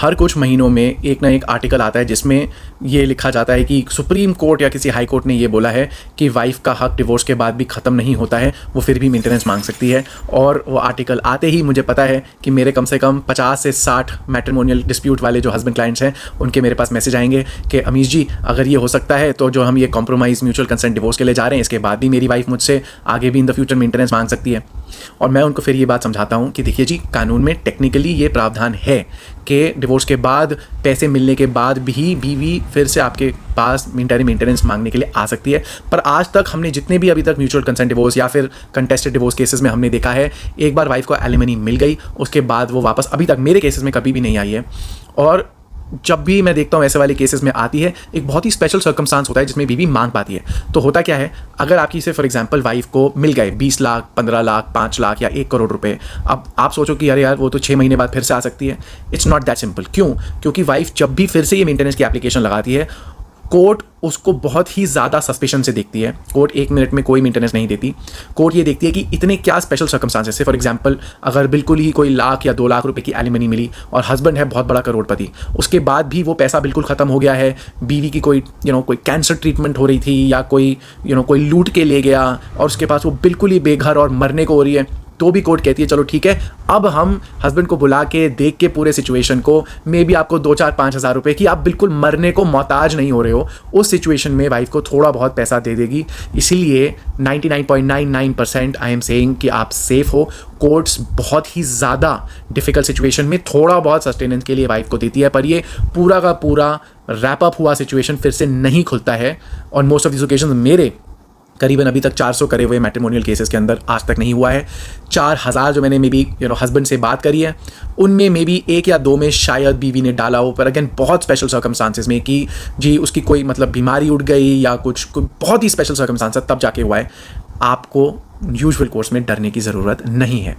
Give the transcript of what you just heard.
हर कुछ महीनों में एक ना एक आर्टिकल आता है जिसमें ये लिखा जाता है कि सुप्रीम कोर्ट या किसी हाई कोर्ट ने ये बोला है कि वाइफ का हक डिवोर्स के बाद भी ख़त्म नहीं होता है, वो फिर भी मेंटेनेंस मांग सकती है। और वो आर्टिकल आते ही मुझे पता है कि मेरे कम से कम 50 से 60 मैट्रिमोनियल डिस्प्यूट वाले जो हस्बैंड क्लाइंट्स हैं उनके मेरे पास मैसेज आएंगे कि अमीश जी अगर ये हो सकता है तो जो हम ये कॉम्प्रोमाइज़ म्यूचुअल कंसेंट डिवोर्स के लिए जा रहे हैं इसके बाद भी मेरी वाइफ मुझसे आगे भी इन द फ्यूचर मेंटेनेंस मांग सकती है। और मैं उनको फिर ये बात समझाता हूँ कि देखिए जी, कानून में टेक्निकली ये प्रावधान है कि डिवोर्स के बाद पैसे मिलने के बाद भी बीवी फिर से आपके पास मेंटेनेंस मांगने के लिए आ सकती है। पर आज तक हमने जितने भी अभी तक म्यूचुअल कंसेंट डिवोर्स या फिर कंटेस्टेड डिवोर्स केसेस में हमने देखा है, एक बार वाइफ को एलिमनी मिल गई उसके बाद वो वापस अभी तक मेरे केसेस में कभी भी नहीं आई है। और जब भी मैं देखता हूँ ऐसे वाले केसेस में आती है, एक बहुत ही स्पेशल सर्कमस्टांस होता है जिसमें बीवी मांग पाती है। तो होता क्या है, अगर आपकी से फॉर एग्जांपल वाइफ को मिल गए 20 लाख, 15 लाख, 5 लाख या 1 करोड़ रुपए, अब आप सोचो कि अरे यार वो तो 6 महीने बाद फिर से आ सकती है। It's not that simple. क्यों? क्योंकि वाइफ जब भी फिर से ये मेंटेनेंस की एप्लीकेशन लगाती है, कोर्ट उसको बहुत ही ज़्यादा सस्पेशन से देखती है। कोर्ट 1 मिनट में कोई मेंटेनेंस नहीं देती। कोर्ट ये देखती है कि इतने क्या स्पेशल सर्कमस्टांसेस से, फॉर एग्जांपल अगर बिल्कुल ही कोई लाख या 2 लाख रुपए की एलिमनी मिली और हस्बैंड है बहुत बड़ा करोड़पति, उसके बाद भी वो पैसा बिल्कुल ख़त्म हो गया है, बीवी की कोई कोई कैंसर ट्रीटमेंट हो रही थी या कोई कोई लूट के ले गया और उसके पास वो बिल्कुल ही बेघर और मरने को हो रही है, तो भी कोर्ट कहती है चलो ठीक है, अब हम हस्बैंड को बुला के देख के पूरे सिचुएशन को, मे बी आपको 2-4-5 हज़ार रुपए की, आप बिल्कुल मरने को मोहताज नहीं हो रहे हो, उस सिचुएशन में वाइफ को थोड़ा बहुत पैसा दे देगी। इसीलिए 99.99% आई एम सेइंग कि आप सेफ हो। कोर्ट्स बहुत ही ज़्यादा डिफ़िकल्ट सिचुएशन में थोड़ा बहुत सस्टेनेंस के लिए वाइफ को देती है, पर ये पूरा का पूरा रैप अप हुआ सिचुएशन फिर से नहीं खुलता है। और मोस्ट ऑफ दिस ओकेजन मेरे करीबन अभी तक 400 करे हुए मैट्रिमोनियल केसेस के अंदर आज तक नहीं हुआ है। 4000 जो मैंने मे बी हस्बैंड से बात करी है, उनमें मे बी 1 या 2 में शायद बीवी ने डाला हो, पर अगेन बहुत स्पेशल सर्कमस्टांसेस में कि जी उसकी कोई बीमारी उठ गई या कुछ बहुत ही स्पेशल सर्कमस्टांसेस तब जाके हुआ है। आपको यूजुअल कोर्स में डरने की ज़रूरत नहीं है।